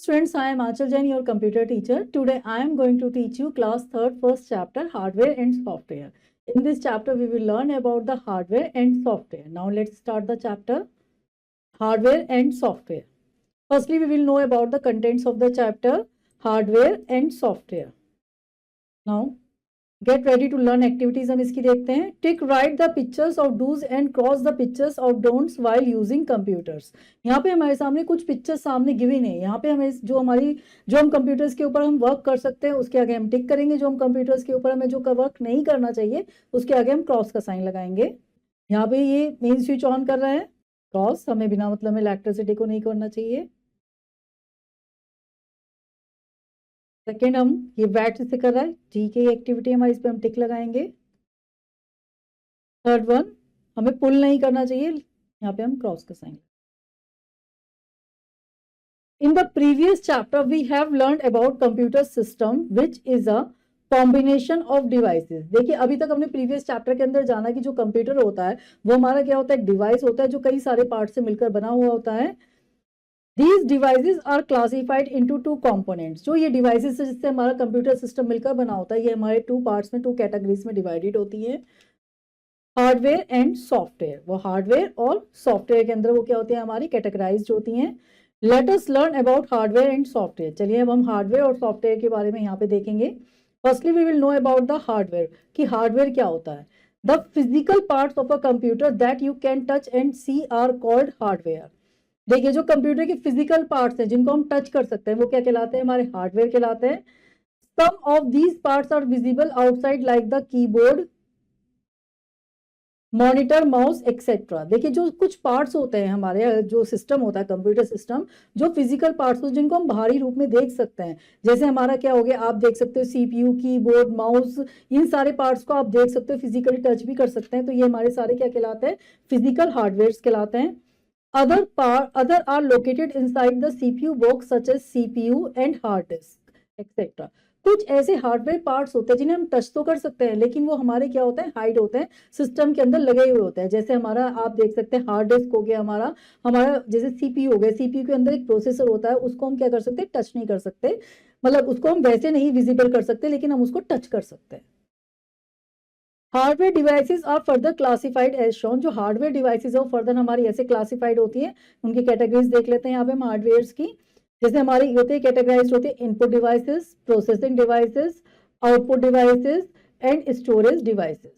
Students, I am Achal Jain, your computer teacher. Today I am going to teach you class 3rd first chapter, hardware and software. In this chapter we will learn about the hardware and software. Now let's start the chapter, hardware and software. Firstly, we will know about the contents of the chapter, hardware and software. Now get ready to learn activities हम इसकी देखते हैं. Tick right the pictures of dos and cross the pictures of don'ts while using computers. यहाँ पे हमारे सामने कुछ pictures सामने गिवन है. यहाँ पे हमें जो हम कंप्यूटर्स के ऊपर हम वर्क कर सकते हैं उसके आगे हम टिक करेंगे. जो हम कंप्यूटर्स के ऊपर हमें जो वर्क नहीं करना चाहिए उसके आगे हम क्रॉस का साइन लगाएंगे. यहाँ पे ये मेन स्विच ऑन कर रहा है, क्रॉस हमें बिना मतलब में इलेक्ट्रिसिटी को नहीं करना चाहिए. सेकेंड हम ये वैट से कर रहा है, ठीक है, ये एक्टिविटी हमारी, इस पे हम टिक लगाएंगे. थर्ड वन हमें पुल नहीं करना चाहिए, यहाँ पे हम क्रॉस का sign. In the previous chapter we have learned about computer system which is a combination of devices. देखिए अभी तक हमने प्रीवियस चैप्टर के अंदर जाना कि जो कंप्यूटर होता है वो हमारा क्या होता है, एक डिवाइस होता है जो कई सारे पार्ट से मिलकर बना हुआ होता है. These devices are classified into two components. जो ये डिवाइसेस है जिससे हमारा कंप्यूटर सिस्टम मिलकर बना होता है, ये हमारे टू पार्ट्स में, टू कैटेगरीज में डिवाइडेड होती है, हार्डवेयर एंड सॉफ्टवेयर. वो हार्डवेयर और सॉफ्टवेयर के अंदर वो क्या होती है, हमारी कैटेगराइज्ड होती हैं. Let us learn about hardware and software. चलिए अब हम हार्डवेयर और सॉफ्टवेयर के बारे में यहाँ पे देखेंगे. Firstly we will know about the hardware, कि हार्डवेयर क्या होता है. The physical parts of a computer that you can touch and see are called hardware. देखिए जो कंप्यूटर के फिजिकल पार्ट्स हैं जिनको हम टच कर सकते हैं वो क्या कहलाते हैं, हमारे हार्डवेयर कहलाते हैं. Some of these parts are visible outside like the keyboard, monitor, mouse etcetera. देखिए जो कुछ पार्ट्स होते हैं हमारे जो सिस्टम होता है कंप्यूटर सिस्टम, जो फिजिकल पार्ट्स होते हैं जिनको हम बाहरी रूप में देख सकते हैं, जैसे हमारा क्या हो गया, आप देख सकते हो सीपीयू, कीबोर्ड, माउस, इन सारे पार्ट्स को आप देख सकते हो, फिजिकली टच भी कर सकते हैं. तो ये हमारे सारे क्या कहलाते हैं, फिजिकल हार्डवेयर कहलाते हैं. Other are located inside the CPU box such as CPU and hard disk, etc. कुछ ऐसे हार्डवेयर पार्ट्स होते हैं जिन्हें हम टच तो कर सकते हैं लेकिन वो हमारे क्या होते हैं, हाइड होते हैं, सिस्टम के अंदर लगे हुए होते हैं. जैसे हमारा आप देख सकते हैं हार्ड डिस्क हो गया, हमारा जैसे सीपीयू हो गया, सीपीयू के अंदर एक प्रोसेसर होता है, उसको हम क्या कर सकते हैं, टच नहीं कर सकते, मतलब उसको हम वैसे नहीं विजिबल कर सकते लेकिन हम उसको टच कर सकते हैं. Hardware devices are further classified as shown. जो हार्डवेयर डिवाइसेस है वो फर्दर हमारी ऐसे क्लासिफाइड होती है. उनकी कैटेगरीज देख लेते हैं यहाँ पे हम हार्डवेयर्स की. जैसे हमारी होती है कैटेगराइज होती है input devices, processing devices, output devices and storage devices.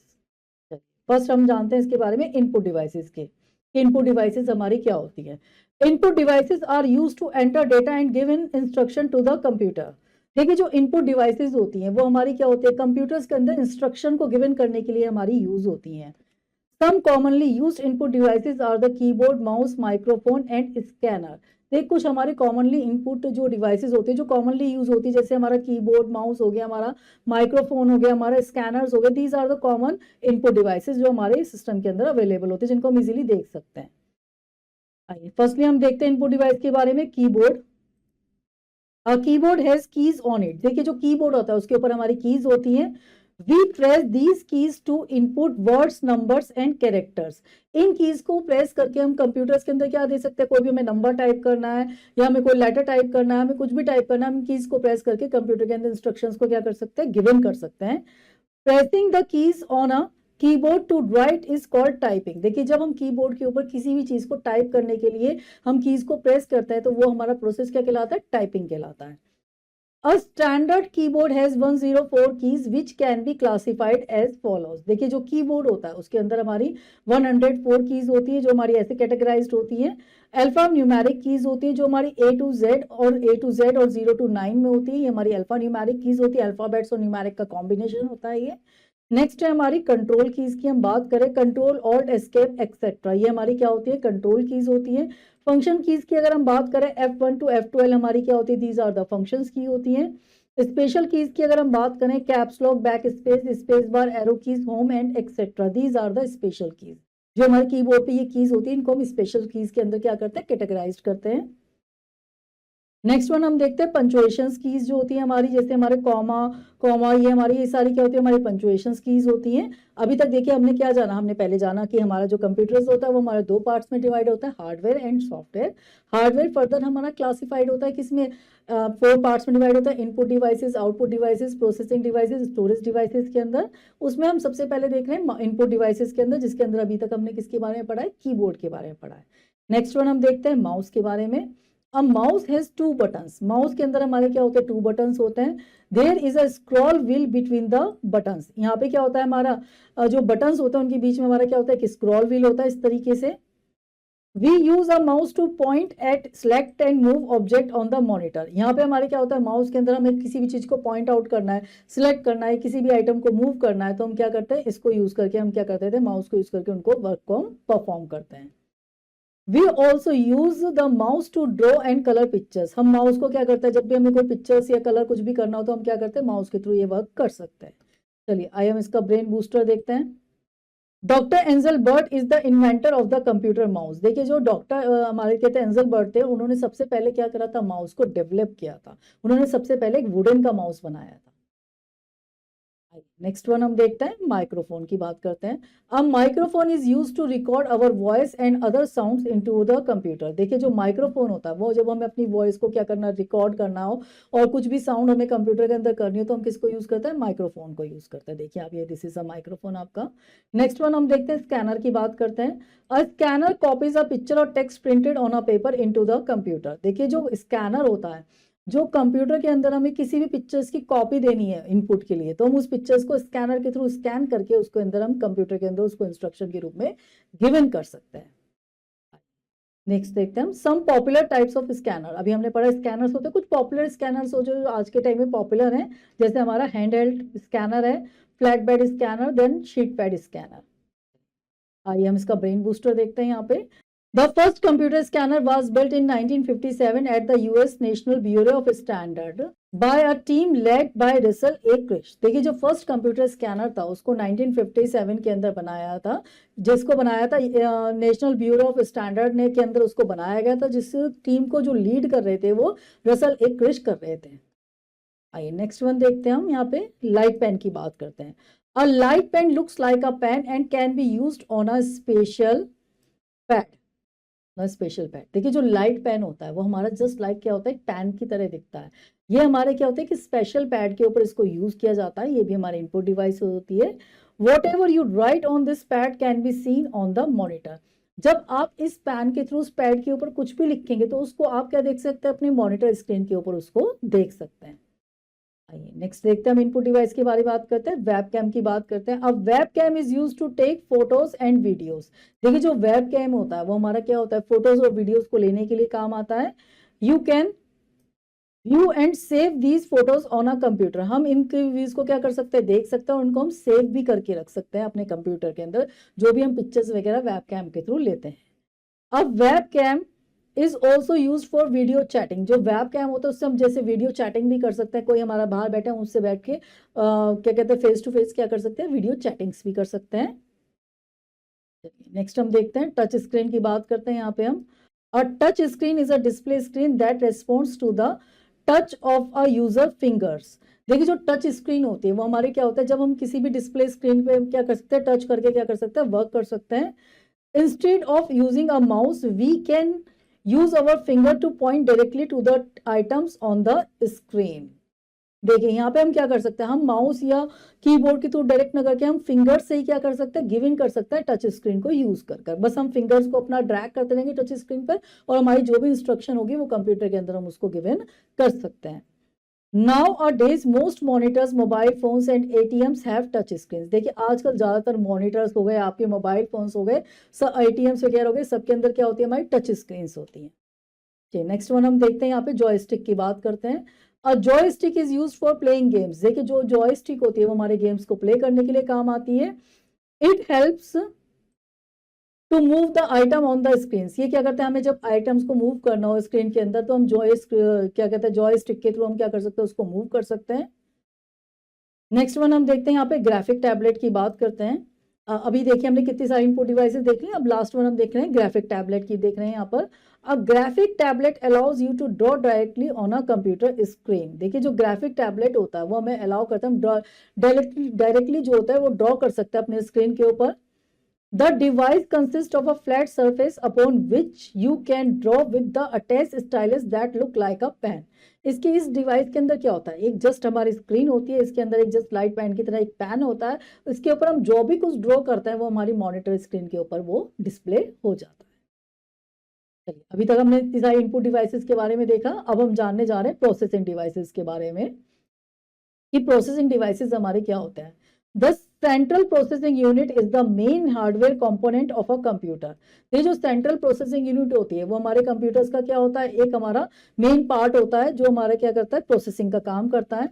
First हम जानते हैं इसके बारे में इनपुट डिवाइसेस के. इनपुट डिवाइसेस हमारी क्या होती है. Input devices are used to enter data and give in instruction to the computer. देखिए जो इनपुट डिवाइसेस होती हैं वो हमारी क्या होती है, कंप्यूटर्स के अंदर इंस्ट्रक्शन को गिवन करने के लिए हमारी यूज होती हैं. Some commonly used input devices are the keyboard, mouse, microphone and scanner. देख कुछ हमारे कॉमनली इनपुट जो डिवाइसेस होते हैं जो कॉमनली यूज होती है, जैसे हमारा कीबोर्ड, माउस हो गया, हमारा माइक्रोफोन हो गया, हमारा स्कैनर्स हो गए. These are the common input devices जो हमारे सिस्टम के अंदर अवेलेबल होते हैं जिनको हम इजिली देख सकते हैं. आइए फर्स्टली हम देखते हैं इनपुट डिवाइस के बारे में. Keyboard, A keyboard has keys on it. देखिए जो कीबोर्ड होता है उसके ऊपर हमारी कीज होती हैं. We press these keys to input words, numbers and characters. In keys को प्रेस करके हम कंप्यूटर्स के अंदर क्या दे सकते हैं, कोई भी हमें नंबर टाइप करना है या हमें कोई लेटर टाइप करना है, हमें कुछ भी टाइप करना है, हम कीज को प्रेस करके कंप्यूटर के अंदर इंस्ट्रक्शंस को क्या कर सकते हैं, गिवन कर सकते हैं. Pressing the keys on a keyboard to write is called typing. देखिए जब हम कीबोर्ड के ऊपर किसी भी चीज को टाइप करने के लिए हम कीज को प्रेस करते हैं तो वो हमारा प्रोसेस क्या कहलाता है, टाइपिंग कहलाता है. A standard keyboard has 104 keys which can be classified as follows. देखिए जो कीबोर्ड होता है उसके अंदर हमारी 104 कीज होती है जो हमारी ऐसे कैटेगराइज्ड होती है. अल्फा न्यूमेरिक कीज होती है जो हमारी A to Z और 0 to 9 में होती है. ये हमारी अल्फा न्यूमेरिक कीज होती है, अल्फाबेट्स और न्यूमेरिक का कॉम्बिनेशन होता है ये. नेक्स्ट है हमारी कंट्रोल कीज की हम बात करें, कंट्रोल, ऑल्ट, एस्केप एक्सेट्रा, ये हमारी क्या होती है, कंट्रोल कीज होती है. फंक्शन कीज की अगर हम बात करें F1 to F12 हमारी क्या होती है, दीज आर द फंक्शंस की होती हैं. स्पेशल कीज की अगर हम बात करें, caps lock, back space, space bar, arrow keys, home end etcetera, these are the special keys. जो हमारे कीबोर्ड पे ये कीज होती है इनको हम स्पेशल कीज के अंदर क्या करते हैं, कैटेगराइज करते हैं. नेक्स्ट वन हम देखते हैं पंचुएशन कीज जो होती है हमारी, जैसे हमारे कॉमा कॉमा ये हमारी ये सारी क्या होती है, हमारी पंचुएशन कीज होती हैं। अभी तक देखिए हमने क्या जाना, हमने पहले जाना कि हमारा जो कंप्यूटर्स होता है वो हमारे दो पार्ट्स में डिवाइड होता है, hardware and software. Hardware further हमारा क्लासिफाइड होता है किसमें, 4 पार्ट्स में डिवाइड होता है, input devices, output devices, processing devices, storage devices के अंदर। उसमें हम सबसे पहले देख रहे हैं इनपुट डिवाइसेस के अंदर, जिसके अंदर अभी तक हमने किसके बारे में पढ़ा है, कीबोर्ड के बारे में पढ़ा है। नेक्स्ट वन हम देखते हैं माउस के बारे में। A mouse has 2 buttons. Mouse के अंदर हमारे क्या होते हैं, 2 buttons होते हैं। There is a scroll wheel between the buttons. यहाँ पे क्या होता है हमारा, जो buttons होते हैं उनके बीच में हमारा क्या होता है, कि scroll wheel होता है इस तरीके से। We use a mouse to point at, select and move object on the monitor. यहाँ पे हमारे क्या होता है, माउस के अंदर हमें किसी भी चीज को पॉइंट आउट करना है, सिलेक्ट करना है, किसी भी आइटम को मूव करना है, तो हम क्या करते हैं, इसको यूज करके हम क्या करते थे, माउस को यूज करके उनको वर्क को हम परफॉर्म करते हैं। We also use the mouse to draw and color pictures. हम माउस को क्या करते हैं, जब भी हमें कोई पिक्चर्स या कलर कुछ भी करना हो तो हम क्या करते हैं, माउस के थ्रू ये वर्क कर सकते हैं। चलिए आइए हम इसका ब्रेन बूस्टर देखते हैं। Doctor Engelbart is the inventor of the computer mouse. देखिए जो डॉक्टर हमारे कहते हैं एंजल बर्ट थे, उन्होंने सबसे पहले क्या करा था, माउस को डेवलप किया था। उन्होंने सबसे पहले एक वुडन का माउस बनाया था। नेक्स्ट वन हम देखते हैं, माइक्रोफोन की बात करते हैं। अब microphone is use to record our voice and other sounds into the computer. देखिए जो माइक्रोफोन होता है वो जब हमें अपनी वॉइस को क्या करना, रिकॉर्ड करना हो और कुछ भी साउंड हमें कंप्यूटर के अंदर करनी हो तो हम किसको यूज करते हैं, माइक्रोफोन को यूज करते हैं। देखिए आप ये दिस इज अ माइक्रोफोन आपका। नेक्स्ट वन हम देखते हैं, स्कैनर की बात करते हैं। अ स्कैनर कॉपीज अ पिक्चर और text printed on a paper into the computer. देखिए जो स्कैनर होता है, जो कंप्यूटर के अंदर हमें किसी भी पिक्चर्स की कॉपी देनी है इनपुट के लिए, तो हम उस पिक्चर्स को स्कैनर के थ्रू स्कैन करके उसको अंदर हम कंप्यूटर के अंदर उसको इंस्ट्रक्शन के रूप में गिवन कर सकते हैं। नेक्स्ट देखते हैं हम some popular types of scanner. अभी हमने पढ़ा स्कैनर्स होते हैं, कुछ पॉपुलर स्कैनर्स हो जो आज के टाइम में पॉपुलर हैं, जैसे हमारा हैंड हेल्ड स्कैनर है, flat bed scanner, then sheet pad scanner. आइए हम इसका ब्रेन बूस्टर देखते हैं यहाँ पे। The first computer scanner was built in 1957 at the US National Bureau of Standards by a team led by Russell A. Krish. देखिए जो first computer scanner था उसको 1957 के अंदर बनाया था, जिसको बनाया था नेशनल ब्यूरो ऑफ स्टैंडर्ड ने के अंदर उसको बनाया गया था, जिस टीम को जो लीड कर रहे थे वो रसल ए क्रिश कर रहे थे। आइए नेक्स्ट वन देखते हैं हम, यहाँ पे लाइट पेन की बात करते हैं। A light pen looks like a pen and can be used on a special pad. Special pad, देखिए जो लाइट पेन होता है वो हमारा जस्ट लाइक क्या होता है, पेन की तरह दिखता है। ये हमारे क्या होता है कि स्पेशल पैड के ऊपर इसको यूज किया जाता है। ये भी हमारी इनपुट डिवाइस होती है। What ever you right on this pad can be seen on the monitor. जब आप इस पेन के थ्रू उस पैड के ऊपर कुछ भी लिखेंगे तो उसको आप क्या देख सकते हैं, अपने मॉनिटर स्क्रीन के ऊपर उसको देख सकते हैं। आइए नेक्स्ट देखते हैं हम इनपुट डिवाइस के बारे में बात करते हैं, वेब कैम की बात करते हैं। अब web cam is use to take photos and videos. देखिए जो वेब कैम होता है वो हमारा क्या होता है, फोटोज और वीडियोस को लेने के लिए काम आता है। You can view and save these photos on a computer. हम इनके व्यूज को क्या कर सकते हैं, देख सकते हैं, और उनको हम सेव भी करके रख सकते हैं अपने कंप्यूटर के अंदर, जो भी हम पिक्चर्स वगैरह वेब कैम के थ्रू लेते हैं। अब web cam is also use for video chatting. जो वेब कैम होता है उससे हम जैसे वीडियो चैटिंग भी कर सकते हैं, कोई हमारा बाहर बैठा है उससे बैठ के क्या कहते हैं, फेस टू फेस क्या कर सकते हैं, वीडियो चैटिंग्स भी कर सकते हैं। नेक्स्ट हम देखते हैं, टच स्क्रीन की बात करते हैं। यहाँ पे हम, a touch screen is a display screen that responds to the touch of a user fingers. देखिए जो टच स्क्रीन होती है वो हमारे क्या होता है, जब हम किसी भी डिस्प्ले स्क्रीन पे क्या कर सकते हैं, टच करके क्या कर सकते हैं, वर्क कर सकते हैं। Instead of using a mouse, we can use our finger to point directly to the items on the screen. देखिए यहाँ पे हम क्या कर सकते हैं, हम माउस या कीबोर्ड के थ्रू डायरेक्ट ना करके हम फिंगर से ही क्या कर सकते हैं, गिविंग कर सकते हैं टच स्क्रीन को यूज कर बस हम फिंगर्स को अपना ड्रैग करते रहेंगे टच स्क्रीन पर, और हमारी जो भी इंस्ट्रक्शन होगी वो कंप्यूटर के अंदर हम उसको गिवन कर सकते हैं। Nowadays, most monitors, mobile phones and ATMs have touch screens. देखिए आजकल ज्यादातर मॉनिटर्स हो गए, आपके मोबाइल फोन्स हो गए, सब ATMs वगैरह हो गए, सबके अंदर क्या होती है, हमारी टच स्क्रीन्स होती हैं। चलिए नेक्स्ट वन हम देखते हैं, यहाँ पे जॉयस्टिक की बात करते हैं। A joystick is used for playing games. देखिए जो जॉयस्टिक होती है वो हमारे गेम्स को प्ले करने के लिए काम आती है। It helps to move the item on the screen. ये क्या करते हैं, हमें जब आइटम्स को मूव करना हो स्क्रीन के अंदर तो हम क्या कहते हैं, जॉय स्टिक के थ्रू हम क्या कर सकते हैं, उसको मूव कर सकते हैं। नेक्स्ट वन हम देखते हैं, यहाँ पे ग्राफिक टैबलेट की बात करते हैं। अभी देखिए हमने कितनी सारी इनपुट डिवाइसेस देख ली। अब लास्ट वन हम देख रहे हैं ग्राफिक टैबलेट की, देख रहे हैं यहाँ पर। A graphic tablet allows you to draw directly on a computer screen. देखिए जो ग्राफिक टैबलेट होता है वो हमें अलाउ करता है, हम डायरेक्टली जो होता है वो ड्रॉ कर सकते हैं अपने स्क्रीन के ऊपर। The device consists of a flat surface upon which you can draw with the attached stylus that look like a pen. इसके इस डिवाइस के अंदर क्या होता है, एक जस्ट हमारी स्क्रीन होती है, इसके अंदर एक जस्ट लाइट पेन की तरह एक पेन होता है, इसके ऊपर हम जो भी कुछ ड्रॉ करते हैं वो हमारी मॉनिटर स्क्रीन के ऊपर वो डिस्प्ले हो जाता है। चलिए अभी तक हमने इतनी सारी इनपुट डिवाइसेस के बारे में देखा, अब हम जानने जा रहे हैं प्रोसेसिंग डिवाइसेस के बारे में कि प्रोसेसिंग डिवाइसेस हमारे क्या होते हैं। The central processing unit is the main hardware component of a computer. ये जो सेंट्रल प्रोसेसिंग यूनिट होती है वो हमारे कंप्यूटर्स का क्या होता है, एक हमारा मेन पार्ट होता है जो हमारा क्या करता है, प्रोसेसिंग का काम करता है।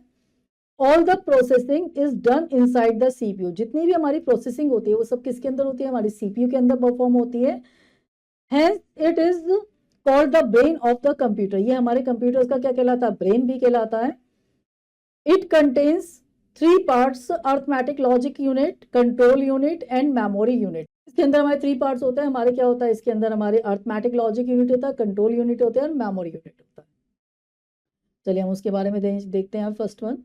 All the processing is done inside the CPU. जितनी भी हमारी प्रोसेसिंग होती है वो सब किसके अंदर होती है, हमारी सीपीयू के अंदर परफॉर्म होती है। Hence it is called the brain of the computer। ये हमारे कंप्यूटर्स का क्या कहलाता है, ब्रेन भी कहलाता है। It contains three parts: arithmetic logic unit, control unit and memory unit। इसके अंदर हमारे थ्री पार्ट्स होते हैं। हमारे क्या होता है, इसके अंदर हमारे अर्थमेटिक लॉजिक यूनिट होता है, कंट्रोल यूनिट होता है और मेमोरी यूनिट होता है। चलिए हम उसके बारे में देखते हैं। फर्स्ट वन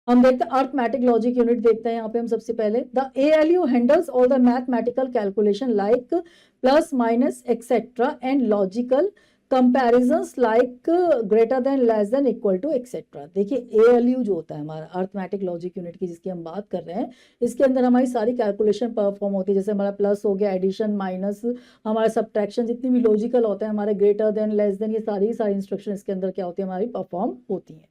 हम देखते हैं अर्थमेटिक लॉजिक यूनिट, देखते हैं यहाँ पे हम सबसे पहले। The ALU handles all the mathematical calculation like plus minus etcetera and logical comparisons like greater than less than equal to etcetera. देखिए एएलयू जो होता है हमारा अर्थमेटिक लॉजिक यूनिट की जिसकी हम बात कर रहे हैं, इसके अंदर हमारी सारी कैलकुलेशन परफॉर्म होती है। जैसे हमारा प्लस हो गया, एडिशन, माइनस, हमारा सब्ट्रैक्शन, जितनी भी लॉजिकल होते हैं हमारे ग्रेटर देन, लेस देन, ये सारी इंस्ट्रक्शन इसके अंदर क्या होती है, हमारी परफॉर्म होती है।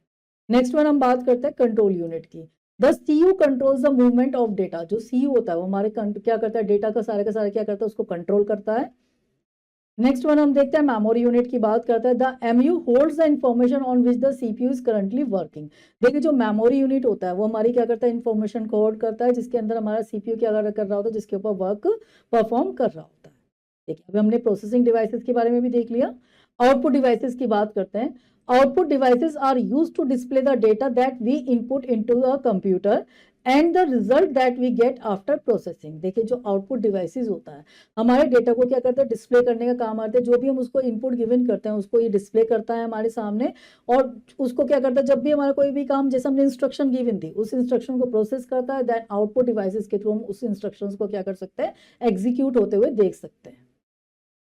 नेक्स्ट वन हम बात करते हैं कंट्रोल यूनिट की। The CU controls the movement of data. जो सीयू होता है वो हमारे क्या करता है, डेटा का सारा क्या करता है, उसको कंट्रोल करता है। नेक्स्ट वन हम देखते हैं मेमोरी यूनिट की बात करते हैं। The MU holds the information on which the CPU is currently working. देखिए जो मेमोरी यूनिट होता है वो हमारी क्या करता है, इंफॉर्मेशन को होल्ड करता है जिसके अंदर हमारा सीपीयू क्या कर रहा होता है, जिसके ऊपर वर्क परफॉर्म कर रहा होता है। देखिए अभी हमने प्रोसेसिंग डिवाइसेस के बारे में भी देख लिया। आउटपुट डिवाइसेस की बात करते हैं। Output devices are used to display the data that we input into a computer and the result that we get after processing। देखिए जो आउटपुट डिवाइसेस होता है हमारे डेटा को क्या करता है, डिस्प्ले करने का काम आता है। जो भी हम उसको इनपुट गिवन करते हैं उसको ये डिस्प्ले करता है हमारे सामने, और उसको क्या करता है, जब भी हमारा कोई भी काम, जैसे हमने इंस्ट्रक्शन गिवन थी, उस इंस्ट्रक्शन को प्रोसेस करता है। देन आउटपुट डिवाइसेस के थ्रू हम उस इंस्ट्रक्शंस को क्या कर सकते हैं, एग्जीक्यूट होते हुए देख सकते हैं।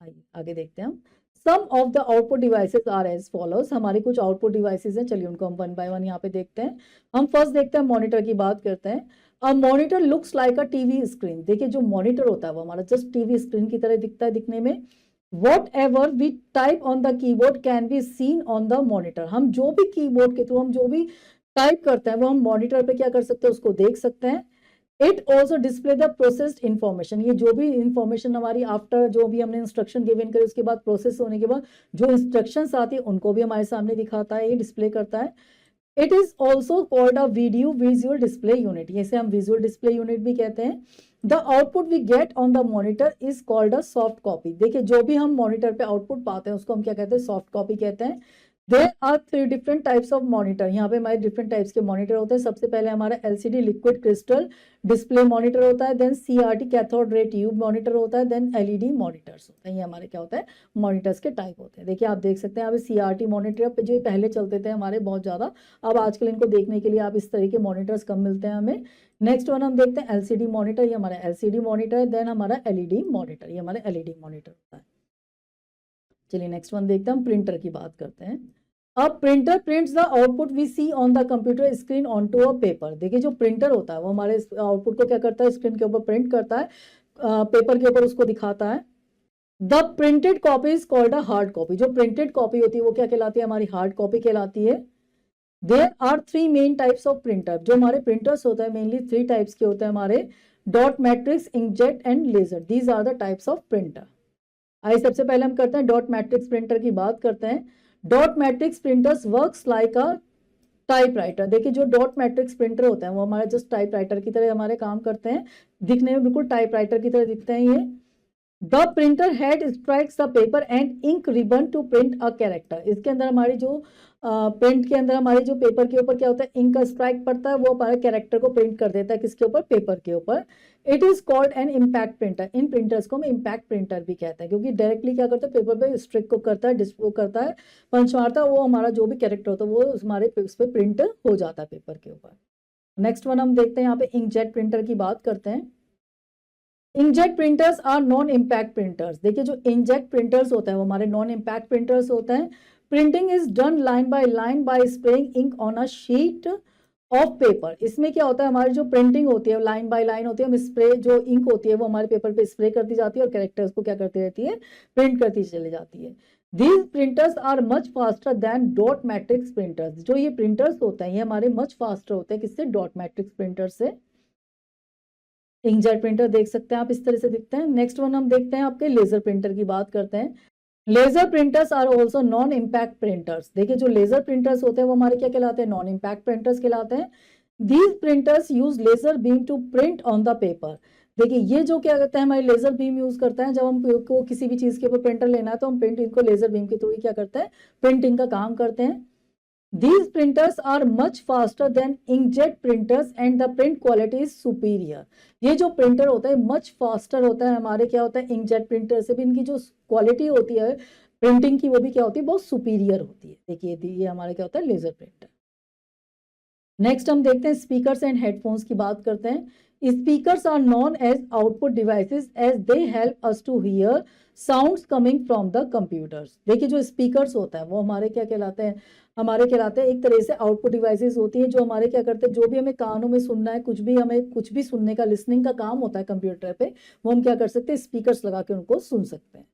आइए आगे देखते हैं हम। Some of the output devices are as follows. हमारे कुछ आउटपुट डिवाइसेस हैं, चलिए उनको हम वन बाय वन यहाँ पे देखते हैं। हम फर्स्ट देखते हैं मॉनिटर की बात करते हैं। A monitor looks like a TV screen. देखिए जो मॉनिटर होता है वो हमारा जस्ट टीवी स्क्रीन की तरह दिखता है दिखने में। Whatever we type on the keyboard can be seen on the monitor. हम जो भी कीबोर्ड के थ्रू हम जो भी टाइप करते हैं वो हम मॉनिटर पे क्या कर सकते हैं, उसको देख सकते हैं। It also display the processed information. ये जो भी इंफॉर्मेशन हमारी आफ्टर जो भी हमने इंस्ट्रक्शन गिवन करे उसके बाद प्रोसेस होने के बाद जो इंस्ट्रक्शंस आती है उनको भी हमारे सामने दिखाता है, ये डिस्प्ले करता है। It is also called a video visual display unit. इसे हम विजुअल डिस्प्ले यूनिट भी कहते हैं। The output we get on the monitor is called a soft copy. देखिए जो भी हम मॉनिटर पे आउटपुट पाते हैं उसको हम क्या कहते हैं, सॉफ्ट कॉपी कहते हैं। There are three different types of monitor. यहाँ पे हमारे डिफरेंट टाइप्स के मॉनिटर होते हैं। सबसे पहले हमारा LCD liquid crystal display monitor होता है, then CRT cathode ray tube monitor होता है, देन एलईडी मॉनिटर्स होते हैं। ये हमारे क्या होता है, मॉनिटर्स के टाइप होते हैं। देखिए आप देख सकते हैं, यहाँ पे सीआरटी मॉनिटर जो पहले चलते थे हमारे बहुत ज़्यादा, अब आजकल इनको देखने के लिए आप इस तरह के मॉनिटर्स कम मिलते हैं हमें। नेक्स्ट वन हम देखते हैं एलसीडी मॉनिटर। ये हमारा एलसीडी मॉनिटर है। देन हमारा एलईडी मॉनिटर, ये हमारा एलईडी मॉनिटर होता है। चलिए नेक्स्ट वन देखते हैं, हम प्रिंटर की बात करते हैं। अब printer prints the output we see on the computer screen on to a paper. देखिए जो प्रिंटर होता है वो हमारे आउटपुट को क्या करता है, स्क्रीन के ऊपर प्रिंट करता है, पेपर के ऊपर उसको दिखाता है। The printed copy is called a hard copy. जो प्रिंटेड कॉपी होती है वो क्या कहलाती है, हमारी हार्ड कॉपी कहलाती है। There are three main types of printer. जो हमारे प्रिंटर्स होते हैं मेनली थ्री टाइप्स के होते हैं हमारे, dot matrix, inkjet and laser. These are the types of printer. आइए सबसे पहले हम करते हैं डॉट मैट्रिक्स प्रिंटर की बात करते हैं। Dot matrix printers works like अ टाइपराइटर। देखिए जो डॉट मैट्रिक्स प्रिंटर होते हैं वो हमारे जस्ट टाइपराइटर की तरह हमारे काम करते हैं, दिखने में बिल्कुल टाइपराइटर की तरह दिखते हैं ये। The printer head strikes the paper and ink ribbon to print a character. इसके अंदर हमारी जो प्रिंट के अंदर हमारे जो पेपर के ऊपर क्या होता है, इंक का स्ट्राइक पड़ता है, वो हमारे कैरेक्टर को प्रिंट कर देता है किसके ऊपर, पेपर के ऊपर। It is called an impact printer. In printers को हम इम्पैक्ट प्रिंटर भी कहते हैं, क्योंकि डायरेक्टली क्या करता है, पेपर पे स्ट्रिक को करता है, डिस्प्ले करता है, पंच मारता है, वो हमारा जो भी कैरेक्टर होता है वो हमारे उस पर प्रिंट हो जाता है पेपर के ऊपर। नेक्स्ट वन हम देखते हैं, यहाँ पे इंकजेट प्रिंटर की बात करते हैं। Inkjet printers are non impact printers. देखिए जो इंकजेट प्रिंटर्स होते हैं वो हमारे नॉन इम्पैक्ट प्रिंटर्स होते हैं। Printing is done line by spraying ink on a sheet of paper. इसमें क्या होता है, हमारी जो प्रिंटिंग होती है लाइन बाय लाइन होती है, हम स्प्रे जो इंक होती है वो हमारे पेपर पे स्प्रे करती जाती है और कैरेक्टर्स को क्या करती रहती है, प्रिंट करती चली जाती है। These printers are much faster than dot matrix printers. जो ये प्रिंटर्स होते हैं ये हमारे मच फास्टर होते हैं किससे, डॉट मैट्रिक्स प्रिंटर से। इंकजेट प्रिंटर देख सकते हैं आप, इस तरह से दिखते हैं। नेक्स्ट वन हम देखते हैं आपके लेजर प्रिंटर की बात करते हैं। Laser printers are also non impact printers. देखिए जो लेजर प्रिंटर्स होते हैं वो हमारे क्या कहलाते हैं, नॉन इम्पैक्ट प्रिंटर्स कहलाते हैं। These printers use laser beam to print on the paper. देखिए ये जो क्या करता है, हमारे लेजर बीम यूज करता है, जब हमको किसी भी चीज के ऊपर प्रिंटर लेना है तो हम प्रिंट इनको लेजर बीम के थ्रू ही क्या करते हैं, प्रिंटिंग का काम करते हैं। These printers are much faster than inkjet printers and the print quality is superior। ये जो प्रिंटर होता है much faster होता है हमारे, क्या होता है, इंकजेट प्रिंटर से भी इनकी जो क्वालिटी होती है प्रिंटिंग की वो भी क्या होती है, बहुत सुपीरियर होती है। देखिए ये हमारे क्या होता है, लेजर प्रिंटर। नेक्स्ट हम देखते हैं स्पीकर्स एंड हेडफोन्स की बात करते हैं। Speakers are known as output devices as they help us to hear sounds coming from the computers. देखिए जो स्पीकर्स होता है वो हमारे क्या कहलाते हैं, हमारे कहलाते हैं एक तरह से आउटपुट डिवाइसेस होती है, जो हमारे क्या करते हैं, जो भी हमें कानों में सुनना है, कुछ भी हमें कुछ भी सुनने का, लिसनिंग का काम होता है कंप्यूटर पे, वो हम क्या कर सकते हैं, स्पीकर्स लगा के उनको सुन सकते हैं।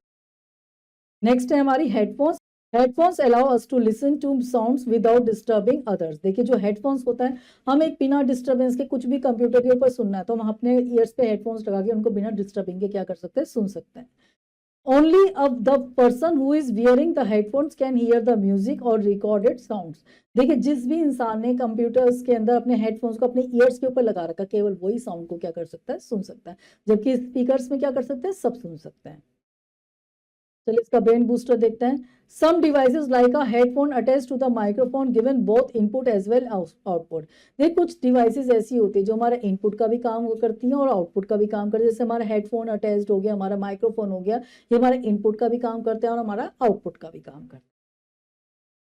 नेक्स्ट है हमारी headphones. Headphones allow us to listen to sounds without disturbing others. देखिए जो हेडफोन्स होता है, हम एक बिना डिस्टर्बेंस के कुछ भी कंप्यूटर के ऊपर सुनना है तो हम अपने ईयर्स पे हेडफोन्स लगा के उनको बिना डिस्टर्बिंग के क्या कर सकते हैं, सुन सकते हैं। ओनली अब the person who is wearing the headphones can hear the music और रिकॉर्डेड साउंड्स। देखिए जिस भी इंसान ने कंप्यूटर्स के अंदर अपने हेडफोन्स को अपने ईयर्स के ऊपर लगा रखा, केवल वही साउंड को क्या कर सकता है, सुन सकता है, जबकि स्पीकर्स में क्या कर सकते हैं, सब सुन सकते हैं। चलिए इसका ब्रेन बूस्टर देखते हैं। Some devices like a headphone attach to the microphone given both input as well output. देखिए कुछ डिवाइसेस ऐसी होती है जो हमारा इनपुट का भी काम करती हैं और आउटपुट का भी काम करती है। जैसे हमारा हेडफोन अटैच्ड हो गया, हमारा माइक्रोफोन हो गया, ये हमारे इनपुट का भी काम करते हैं और हमारा आउटपुट का भी काम करते हैं।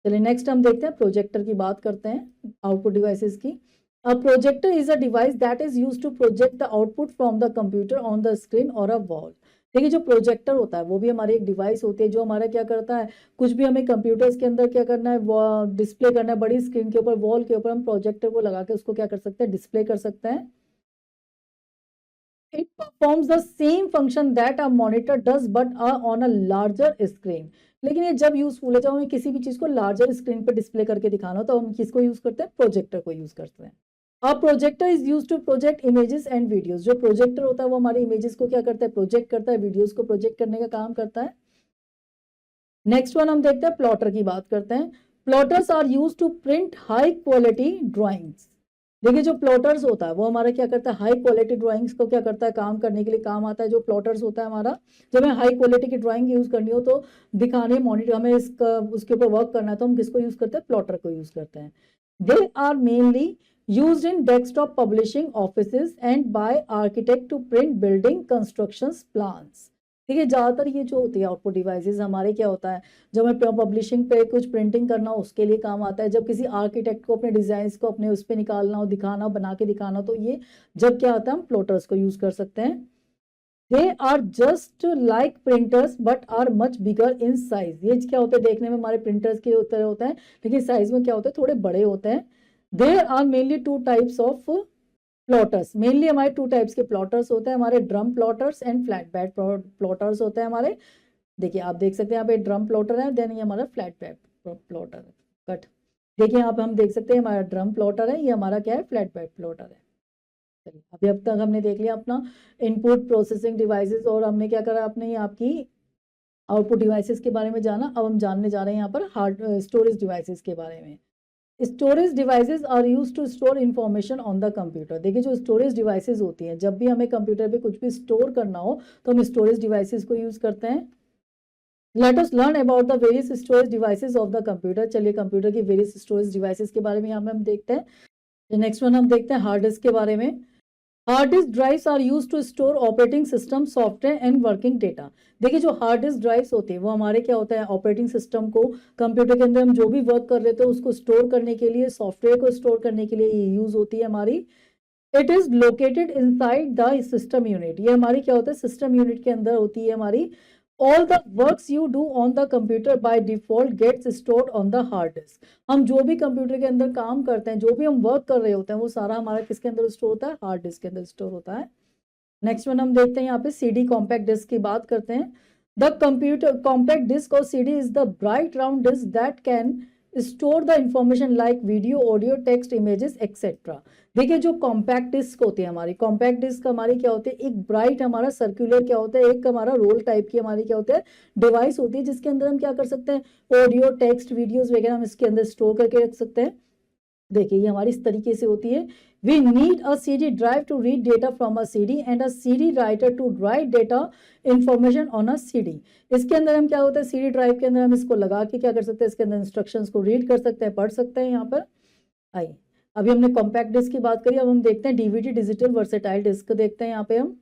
चलिए नेक्स्ट हम देखते हैं, प्रोजेक्टर की बात करते हैं, आउटपुट डिवाइसेस की। A projector is a device that is used to project the output from the computer on the screen or a wall। देखिए जो प्रोजेक्टर होता है वो भी हमारी एक डिवाइस होती है जो हमारा क्या करता है, कुछ भी हमें कंप्यूटर्स के अंदर क्या करना है, डिस्प्ले करना है बड़ी स्क्रीन के ऊपर, वॉल के ऊपर, हम प्रोजेक्टर को लगा के उसको क्या कर सकते हैं, डिस्प्ले कर सकते हैं। It performs the same function that a monitor does but on a larger screen। लेकिन ये जब यूजफुल है, जब हमें किसी भी चीज को लार्जर स्क्रीन पर डिस्प्ले करके दिखाना हो तो हम किसको यूज करते हैं, प्रोजेक्टर को यूज करते हैं। A projector is used to project images and videos। जो प्रोजेक्टर होता है वो हमारे इमेजेस को क्या करता है, प्रोजेक्ट करता है, वीडियोस को प्रोजेक्ट करने का काम करता है। नेक्स्ट वन हम देखते हैं, प्लॉटर की बात करते हैं। Plotters are used to print high quality drawings. देखिए जो प्लॉटर्स होता है वो हमारा क्या करता है, हाई क्वालिटी ड्राइंग्स को क्या करता है, काम करने के लिए काम आता है। जो प्लॉटर्स होता है हमारा, जब हमें हाई क्वालिटी की ड्राइंग यूज करनी हो तो दिखाने, मॉनिटर, हमें इसका उसके ऊपर वर्क करना है तो हम किसको यूज करते हैं, प्लॉटर को यूज करते हैं। They are mainly used in desktop publishing offices and by architect to print building constructions plans। ठीक है, ज्यादातर ये जो होती है आउटपुट डिवाइसेस हमारे क्या होता है, जब हमें पब्लिशिंग पे कुछ प्रिंटिंग करना हो उसके लिए काम आता है, जब किसी आर्किटेक्ट को अपने डिजाइन को अपने उस पर निकालना हो, दिखाना हो, बना के दिखाना हो, तो ये जब क्या होता है, हम प्लॉटर्स को यूज कर सकते हैं। They are just like printers but are much bigger in size. ये क्या होता है, देखने में हमारे प्रिंटर्स के तरह होता है लेकिन साइज में क्या होता है, थोड़े बड़े होते हैं। There are mainly two types of plotters। Mainly हमारे टू टाइप्स के प्लॉटर्स होते हैं, हमारे drum plotters and flat bed plotters होते हैं हमारे। देखिए आप देख सकते हैं यहाँ पे ड्रम प्लॉटर है, देन ये हमारा फ्लैट बेड प्लॉटर है। कट देखिए यहाँ पे हम देख सकते हैं हमारा ड्रम प्लॉटर है, ये हमारा क्या है, फ्लैट बेड प्लॉटर है। चलिए अभी अब तक हमने देख लिया अपना इनपुट प्रोसेसिंग डिवाइसेस और हमने क्या करा, अपने आपकी आउटपुट डिवाइसेस के बारे में जाना। अब हम जानने जा रहे हैं यहाँ पर हार्ड स्टोरेज डिवाइसेस के बारे में। Storage devices are use to store information on the computer. देखिए जो स्टोरेज डिवाइसेस होती हैं, जब भी हमें कंप्यूटर पे कुछ भी स्टोर करना हो तो हम स्टोरेज डिवाइसेस को यूज करते हैं। Let us learn about the various storage devices of the computer. चलिए कंप्यूटर की वेरियस स्टोरेज डिवाइसेस के बारे में यहाँ पे हम देखते हैं। नेक्स्ट वन हम देखते हैं हार्ड डिस्क के बारे में। Hard disk drives are use to store operating system, software and working data. देखिए जो हार्ड डिस्क ड्राइव्स होते हैं वो हमारे क्या होता है, ऑपरेटिंग सिस्टम को, कंप्यूटर के अंदर हम जो भी वर्क कर रहे थे उसको स्टोर करने के लिए, सॉफ्टवेयर को स्टोर करने के लिए ये यूज होती है हमारी। It is located inside the system unit. ये हमारी क्या होता है, सिस्टम यूनिट के अंदर होती है हमारी। All the works you do on the computer by default gets stored on the hard disk. हम जो भी कंप्यूटर के अंदर काम करते हैं, जो भी हम वर्क कर रहे होते हैं, वो सारा हमारा किसके अंदर स्टोर होता है, हार्ड डिस्क के अंदर स्टोर होता है। नेक्स्ट वन हम देखते हैं यहाँ पे सीडी कॉम्पैक्ट डिस्क की बात करते हैं। The computer compact disc or CD is the bright round disc that can store the information like video, audio, text, images etcetera. देखिए जो कॉम्पैक्ट डिस्क होती है हमारी, कॉम्पैक्ट डिस्क हमारी क्या होती है, एक ब्राइट हमारा सर्कुलर क्या होता है, एक हमारा रोल टाइप की हमारी क्या होता है, डिवाइस होती है, जिसके अंदर हम क्या कर सकते हैं, ऑडियो, टेक्स्ट, वीडियोस वगैरह हम इसके अंदर स्टोर करके रख सकते हैं। देखिए ये हमारी इस तरीके से होती है। We need a CD drive to read data from a CD and a CD writer to write data information on a CD। इसके अंदर हम क्या होता है, CD ड्राइव के अंदर हम इसको लगा के क्या कर सकते हैं, इसके अंदर इंस्ट्रक्शंस को रीड कर सकते हैं, पढ़ सकते हैं। यहाँ पर आइए, अभी हमने कॉम्पैक्ट डिस्क की बात करी, अब हम देखते हैं डीवीडी, डिजिटल वर्सेटाइल डिस्क देखते हैं यहाँ पे हम।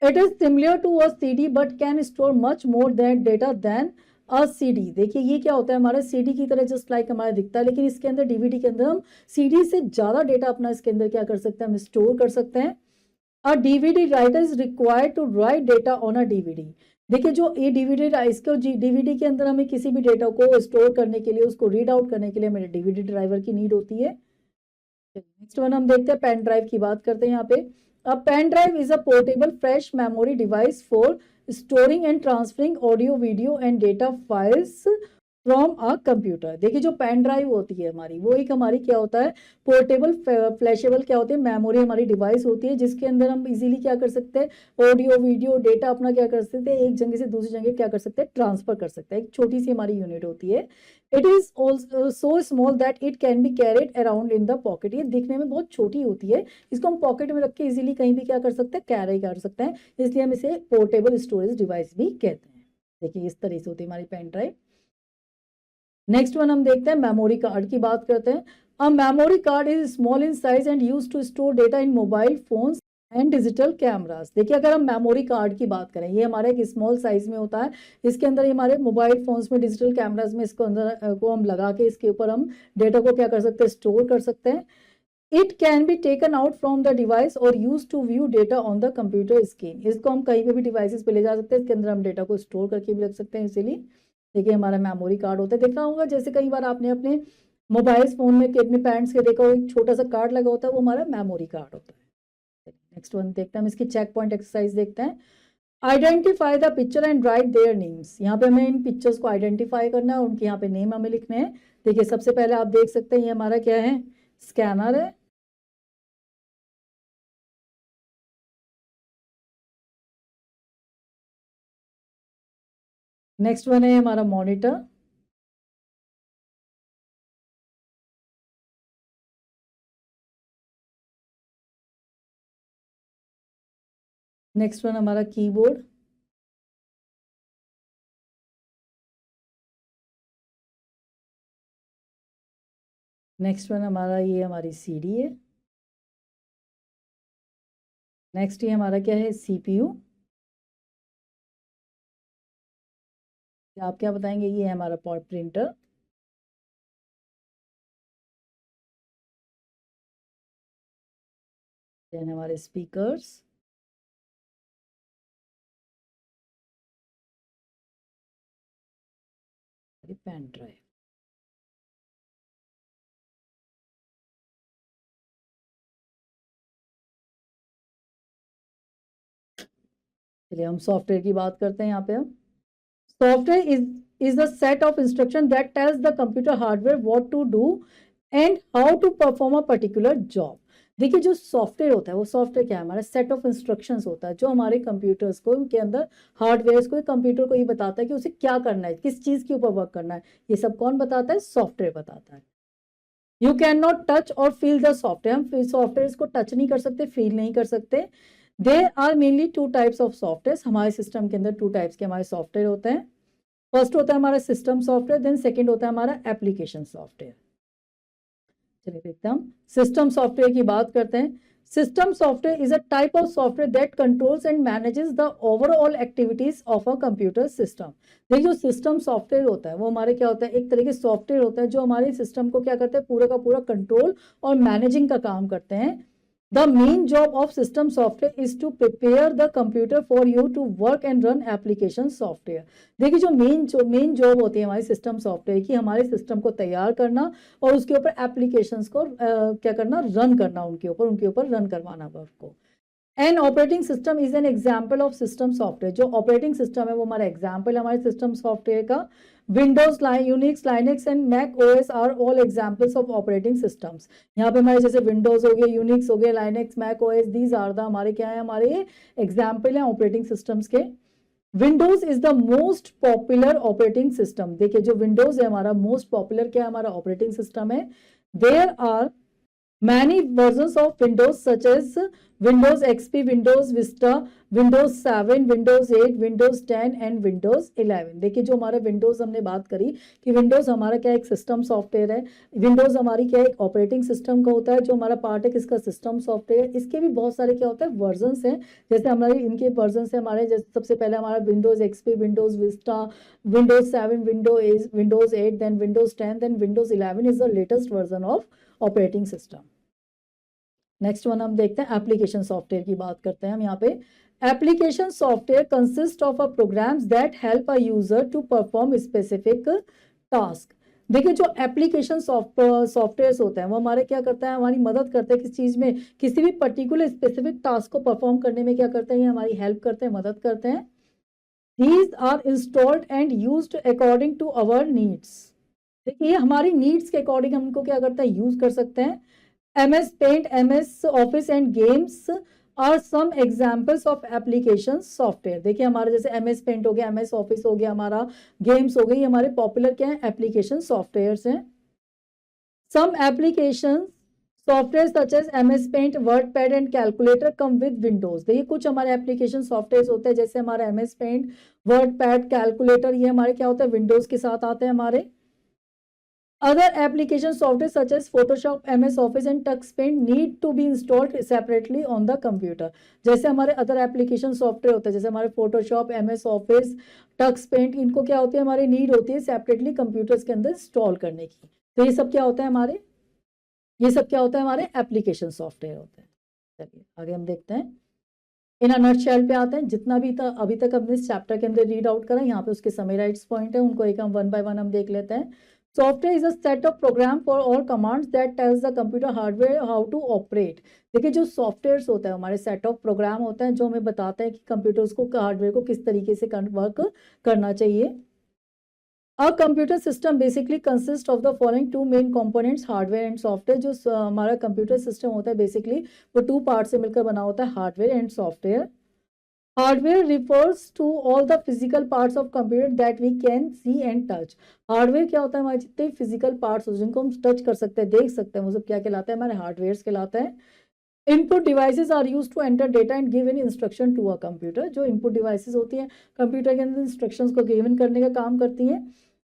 It is similar to a CD but can store much more that data than a CD। देखिए ये क्या होता है, हमारा CD की तरह जस्ट लाइक हमारा दिखता है, लेकिन इसके अंदर डीवीडी के अंदर हम CD से ज्यादा डेटा अपना इसके अंदर क्या कर सकते हैं, हम स्टोर कर सकते हैं। A DVD writer is required to write data on a DVD. देखिए जो ये डीवीडी, इसको डीवीडी के अंदर हमें किसी भी डेटा को स्टोर करने के लिए, उसको रीड आउट करने के लिए हमें डीवीडी ड्राइवर की नीड होती है। नेक्स्ट वन हम देखते हैं, पेन ड्राइव की बात करते हैं यहाँ पे। A pen drive is a portable flash memory device for storing and transferring audio, video and data files from a computer. देखिए जो पेन ड्राइव होती है हमारी, वो एक हमारी क्या होता है, पोर्टेबल फ्लैशेबल क्या होती है, मेमोरी हमारी डिवाइस होती है, जिसके अंदर हम इजीली क्या कर सकते हैं, ऑडियो, वीडियो, डेटा अपना क्या कर सकते हैं, एक जगह से दूसरी जगह क्या कर सकते हैं, ट्रांसफर कर सकते हैं। एक छोटी सी हमारी यूनिट होती है। It is so small that it can be carried around in the pocket. ये दिखने में बहुत छोटी होती है, इसको हम पॉकेट में रख के इजीली कहीं भी क्या कर सकते हैं, कैरी कर सकते हैं, इसलिए हम इसे पोर्टेबल स्टोरेज डिवाइस भी कहते हैं। देखिए इस तरह से होती है हमारी पेन ड्राइव। नेक्स्ट वन हम देखते हैं, मेमोरी कार्ड की बात करते हैं। A memory card is small in size and use to store data in mobile phones and digital cameras. देखिए अगर हम मेमोरी कार्ड की बात करें, ये हमारे एक स्मॉल साइज में होता है, इसके अंदर हमारे मोबाइल फोन्स में, डिजिटल कैमरास में इसको अंदर को हम लगा के इसके ऊपर हम डेटा को क्या कर सकते हैं, स्टोर कर सकते हैं। It can be taken out from the device और use to view data on the computer screen. इसको हम कहीं पे भी डिवाइसेस पे ले जा सकते हैं, इसके अंदर हम डेटा को स्टोर करके भी रख सकते हैं इजीली। देखिए हमारा मेमोरी कार्ड होता है, देखा होगा जैसे कई बार आपने अपने मोबाइल फोन में अपने पैंट्स के देखा हो, एक छोटा सा कार्ड लगा होता है, वो हमारा मेमोरी कार्ड होता है। नेक्स्ट वन देखते हैं हम, इसकी चेक पॉइंट एक्सरसाइज देखते हैं। Identify the picture and right their names. यहाँ पे हमें इन पिक्चर्स को आइडेंटिफाई करना है, उनके यहाँ पे नेम हमें लिखने हैं। देखिए सबसे पहले आप देख सकते हैं ये हमारा क्या है, स्कैनर है। नेक्स्ट वन है हमारा मॉनिटर। नेक्स्ट वन हमारा कीबोर्ड। नेक्स्ट वन हमारा ये हमारी सीडी है। नेक्स्ट ये हमारा क्या है, सीपीयू। आप क्या बताएंगे, ये है हमारा प्रिंटर। देन हमारे स्पीकर्स। Pen drive. चलिए हम सॉफ्टवेयर की बात करते हैं यहाँ पे। हम software is the set of instruction that tells the computer hardware what to do and how to perform a particular job. देखिए जो सॉफ्टवेयर होता है, वो सॉफ्टवेयर क्या है, हमारा सेट ऑफ इंस्ट्रक्शंस होता है, जो हमारे कंप्यूटर्स को, उनके अंदर हार्डवेयर को, कंप्यूटर को ये बताता है कि उसे क्या करना है, किस चीज के ऊपर वर्क करना है। ये सब कौन बताता है, सॉफ्टवेयर बताता है। You can not touch or feel the software, हम सॉफ्टवेयर को टच नहीं कर सकते, फील नहीं कर सकते। There are mainly two types of software, हमारे सिस्टम के अंदर टू टाइप्स के हमारे सॉफ्टवेयर होते हैं। फर्स्ट होता है हमारा सिस्टम सॉफ्टवेयर, देन सेकंड होता है हमारा एप्लीकेशन सॉफ्टवेयर। चलिए देखते हैं, हम सिस्टम सॉफ्टवेयर की बात करते हैं। System software is a type of software that controls and manages the overall activities of a computer system. देखिए जो सिस्टम सॉफ्टवेयर होता है वो हमारे क्या होता है, एक तरह के सॉफ्टवेयर होता है जो हमारे सिस्टम को क्या करते हैं, पूरा का पूरा कंट्रोल और मैनेजिंग का काम करते हैं। The main job of system software is to prepare the computer for you to work and run application software। देखिए जो मेन जॉब होती है हमारी सिस्टम सॉफ्टवेयर की, हमारे सिस्टम को तैयार करना और उसके ऊपर एप्लीकेशंस को क्या करना, रन करना, उनके ऊपर रन करवाना वर्क को। An operating system is an example of system software, जो ऑपरेटिंग सिस्टम है वो हमारा एग्जाम्पल है हमारे सिस्टम सॉफ्टवेयर का। Windows, Unix, Linux and Mac OS are all examples of operating systems. यहाँ पे हमारे जैसे विंडोज हो गया, यूनिक्स हो गया, Linux, Mac OS, these are the हमारे क्या है, हमारे एग्जाम्पल है ऑपरेटिंग सिस्टम्स के। Windows is the most popular operating system. देखिए जो विंडोज है हमारा मोस्ट पॉपुलर क्या है, हमारा ऑपरेटिंग सिस्टम है। There are many versions of Windows such as Windows XP, Windows Vista, Windows 7, Windows 8, Windows 10 and Windows 11। देखिए जो हमारा Windows हमने बात करी कि Windows हमारा क्या एक सिस्टम सॉफ्टवेयर है, Windows हमारी क्या एक ऑपरेटिंग सिस्टम का होता है, जो हमारा पार्ट है किसका, सिस्टम सॉफ्टवेयर। इसके भी बहुत सारे क्या होता है वर्जन्स हैं, जैसे हमारे इनके वर्जन्स है हमारे, जैसे सबसे पहले हमारा Windows XP, Windows Vista, Windows 7, Windows 8, then Windows 10, then Windows 11 is the latest version of operating system. Next one हम देखते हैं एप्लीकेशन सॉफ्टवेयर की बात करते हैं हम यहाँ पे। Application software consist of a programs that help a user to perform specific task. देखिए जो एप्लीकेशन सॉफ्टवेयर होते हैं वो हमारे क्या करता है, हमारी मदद करते हैं किस चीज में, किसी भी पर्टिकुलर स्पेसिफिक टास्क को परफॉर्म करने में क्या करते हैं, ये हमारी हेल्प करते हैं, मदद करते हैं। These are installed and used according to our needs। देखिए हमारी नीड्स के अकॉर्डिंग हम इनको क्या करते हैं, यूज कर सकते हैं। MS Paint, MS Office and Games are some examples of application software। देखिए हमारे जैसे MS Paint हो गया, MS Office हो गया, हमारा गेम्स हो गई, हमारे पॉपुलर क्या है एप्लीकेशन सॉफ्टवेयर्स हैं। Some applications software such as MS Paint, WordPad and Calculator come with Windows। देखिए कुछ हमारे एप्लीकेशन सॉफ्टवेयर होते हैं जैसे हमारा MS Paint, WordPad, Calculator, ये हमारे क्या होता है विंडोज के साथ आते हैं हमारे। Other application software such as Photoshop, MS Office and TuxPaint need to be installed separately on the computer। जैसे हमारे अदर एप्लीकेशन सॉफ्टवेयर होते हैं जैसे हमारे Photoshop, MS Office, TuxPaint, इनको क्या होती है, हमारी नीड होती है सेपरेटली कंप्यूटर्स के अंदर इंस्टॉल करने की। तो ये सब क्या होता है हमारे, ये सब क्या होता है हमारे एप्लीकेशन सॉफ्टवेयर होते हैं। चलिए आगे हम देखते हैं, इन नटशेल पे आते हैं। जितना भी अभी तक हमने इस चैप्टर के अंदर रीड आउट करा, यहाँ पे उसके समराइज्ड पॉइंट है, उनको एक हम वन बाय वन हम देख लेते हैं। Software is a set of program for all commands that tells the computer hardware how to operate. देखिए जो सॉफ्टवेयर होता है हमारे सेट ऑफ प्रोग्राम होता है जो हमें बताते हैं कि कंप्यूटर्स को, हार्डवेयर को किस तरीके से वर्क करना चाहिए। A computer system basically consists of the following two main components, hardware and software। जो हमारा कंप्यूटर सिस्टम होता है बेसिकली वो टू पार्ट से मिलकर बना होता है, hardware and software. Hardware refers to all the physical parts of computer that we can see and touch। Hardware क्या होता है, हमारे जितने फिजिकल पार्ट्स होते हैं जिनको हम टच कर सकते हैं, देख सकते हैं, वो सब क्या कहलाता है, हमारे हार्डवेयर कहलाता है। Input devices are used to enter data and give in instruction to a computer. जो इनपुट डिवाइसेस होती हैं कंप्यूटर के अंदर इंस्ट्रक्शंस को गिवन करने का काम करती हैं।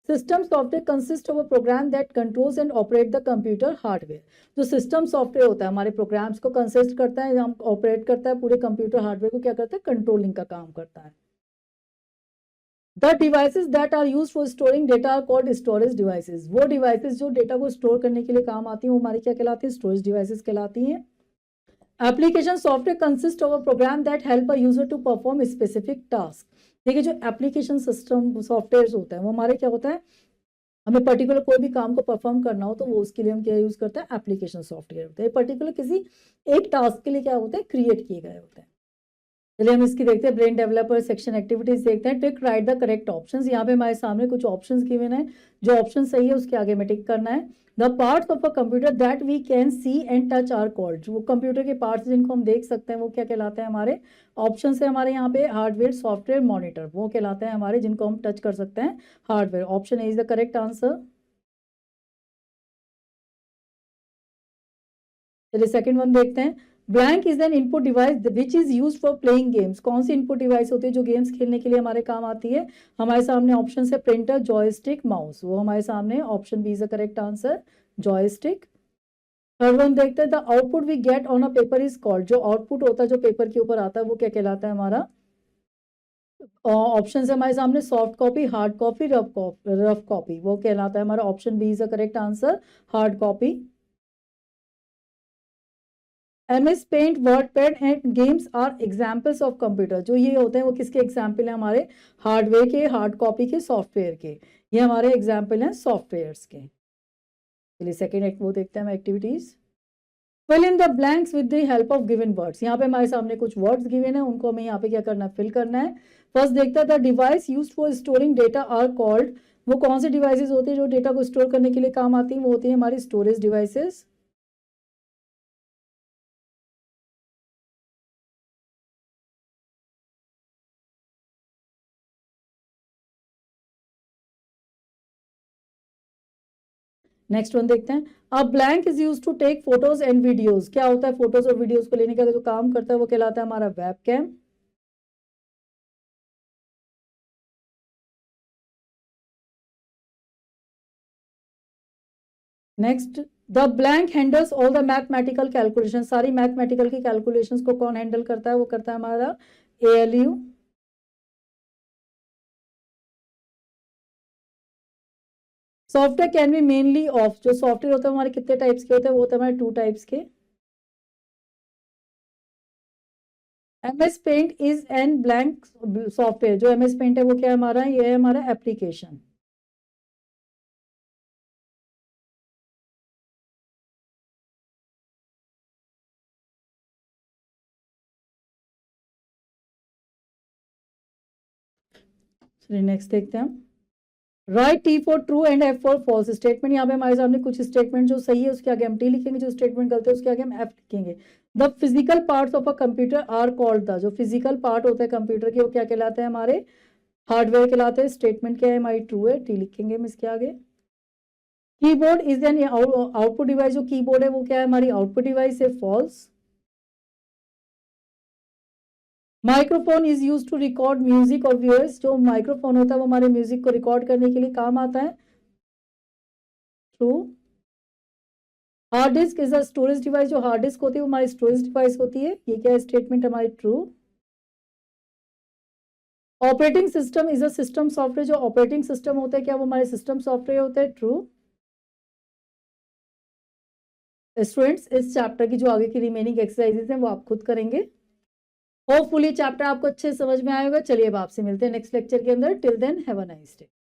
System software consist of a program that controls and operate the computer hardware. जो सिस्टम सॉफ्टवेयर होता है हमारे प्रोग्राम्स को कंसिस्ट करता है, हम ऑपरेट करता है, पूरे कंप्यूटर हार्डवेयर को क्या करता है, कंट्रोलिंग का काम करता है। The devices that are used for storing data are called storage devices. वो डिवाइसेस जो डेटा को स्टोर करने के लिए काम आती हैं वो हमारी क्या कहलाती है, स्टोरेज डिवाइसेस कहलाती हैं। Application software consist of a program that help a user to perform specific task. देखिए जो एप्लीकेशन सिस्टम सॉफ्टवेयर होता है वो हमारे क्या होता है, हमें पर्टिकुलर कोई भी काम को परफॉर्म करना हो तो वो उसके लिए हम क्या यूज करते हैं, एप्लीकेशन सॉफ्टवेयर होते हैं। पर्टिकुलर किसी एक टास्क के लिए क्या होते हैं, क्रिएट किए गए होते हैं। चलिए हम इसकी देखते हैं, ब्रेन डेवलपर सेक्शन एक्टिविटीज देखते हैं। Tick right the correct options. यहाँ पे हमारे सामने कुछ ऑप्शंस गिवन है, जो ऑप्शन सही है उसके आगे में टिक करना है। The parts of a computer that we can see and touch are called. वो कंप्यूटर के पार्ट्स जिनको हम देख सकते हैं वो क्या कहलाते हैं, हमारे ऑप्शन है हमारे यहाँ पे हार्डवेयर, सॉफ्टवेयर, मॉनिटर, वो कहलाते हैं हमारे जिनको हम टच कर सकते हैं, hardware. Option A is the correct answer. चलिए सेकंड वन देखते हैं। Blank is an input device which is use for playing games. कौन सी इनपुट डिवाइस होती है जो गेम्स खेलने के लिए हमारे काम आती है? हमारे सामने ऑप्शन है प्रिंटर, जॉयस्टिक, माउस। वो हमारे सामने option B is the correct answer, joystick. Third one देखते हैं। The output we get on a paper is called. जो आउटपुट होता है जो पेपर के ऊपर आता है वो क्या कहलाता है हमारा? ऑप्शन है हमारे सामने soft copy, hard copy, rough copy. वो कहलाता है हमारा option B is the correct answer, hard copy. MS paint, word pad and games are examples of computer. जो ये होते हैं वो किसके एग्जाम्पल है? हमारे हार्डवेयर के, हार्ड कॉपी के, सॉफ्टवेयर के। ये हमारे एग्जाम्पल हैं सॉफ्टवेयर्स के। चलिए सेकेंड वो देखते हैं हम activities. Fill in the blanks with the help of given words. यहाँ पे हमारे सामने कुछ वर्ड्स गिवन है, उनको हमें यहाँ पे क्या करना है? फिल करना है। फर्स्ट देखता है the device used for storing data are called. वो कौन सी डिवाइसेस होती है जो डेटा को स्टोर करने के लिए काम आती है? वो होती है हमारी स्टोरेज डिवाइसेस। नेक्स्ट वन देखते हैं। A blank is use to take photos and videos. क्या होता है? फोटोज और वीडियोज को लेने का जो काम करता है वो कहलाता है हमारा web cam. Next, the blank handles all the mathematical calculation. सारी मैथमेटिकल की कैलकुलेशंस को कौन हैंडल करता है? वो करता है हमारा ALU। Software can be mainly of. जो सॉफ्टवेयर होता है हमारे कितने टाइप्स के होते हैं? वो होते हैं हमारे 2 टाइप्स के। MS paint is an blank software. जो MS पेंट है वो क्या है हमारा? ये है हमारा एप्लीकेशन। नेक्स्ट देखते हैं हम। Write T for true and F for false statement. यहाँ पे हमारे सामने कुछ स्टेटमेंट जो सही है उसके आगे हम T लिखेंगे, जो स्टेटमेंट गलत है उसके आगे हम F लिखेंगे। The physical parts of a computer are called the. जो फिजिकल पार्ट होता है कंप्यूटर के वो क्या कहलाते हैं? हमारे हार्डवेयर कहलाते हैं। स्टेटमेंट क्या है हमारी? ट्रू है, T लिखेंगे हम इसके आगे। Keyboard is an output device. जो कीबोर्ड है वो क्या है? हमारी आउटपुट डिवाइस है, false. Microphone is use to record music और वॉइस। जो माइक्रोफोन होता है वो हमारे म्यूजिक को रिकॉर्ड करने के लिए काम आता है, true. Hard disk is a storage device. जो हार्ड डिस्क होती है वो हमारी स्टोरेज डिवाइस होती है। ये क्या है? स्टेटमेंट हमारी true. Operating system is a system software. जो ऑपरेटिंग सिस्टम होता है क्या वो हमारे सिस्टम सॉफ्टवेयर होते हैं, ट्रू। स्टूडेंट्स इस चैप्टर की जो आगे की रिमेनिंग एक्सरसाइजेस हैं वो आप खुद करेंगे। होपफुली चैप्टर आपको अच्छे समझ में आएगा। चलिए अब आपसे मिलते हैं नेक्स्ट लेक्चर के अंदर। Till then have a nice day.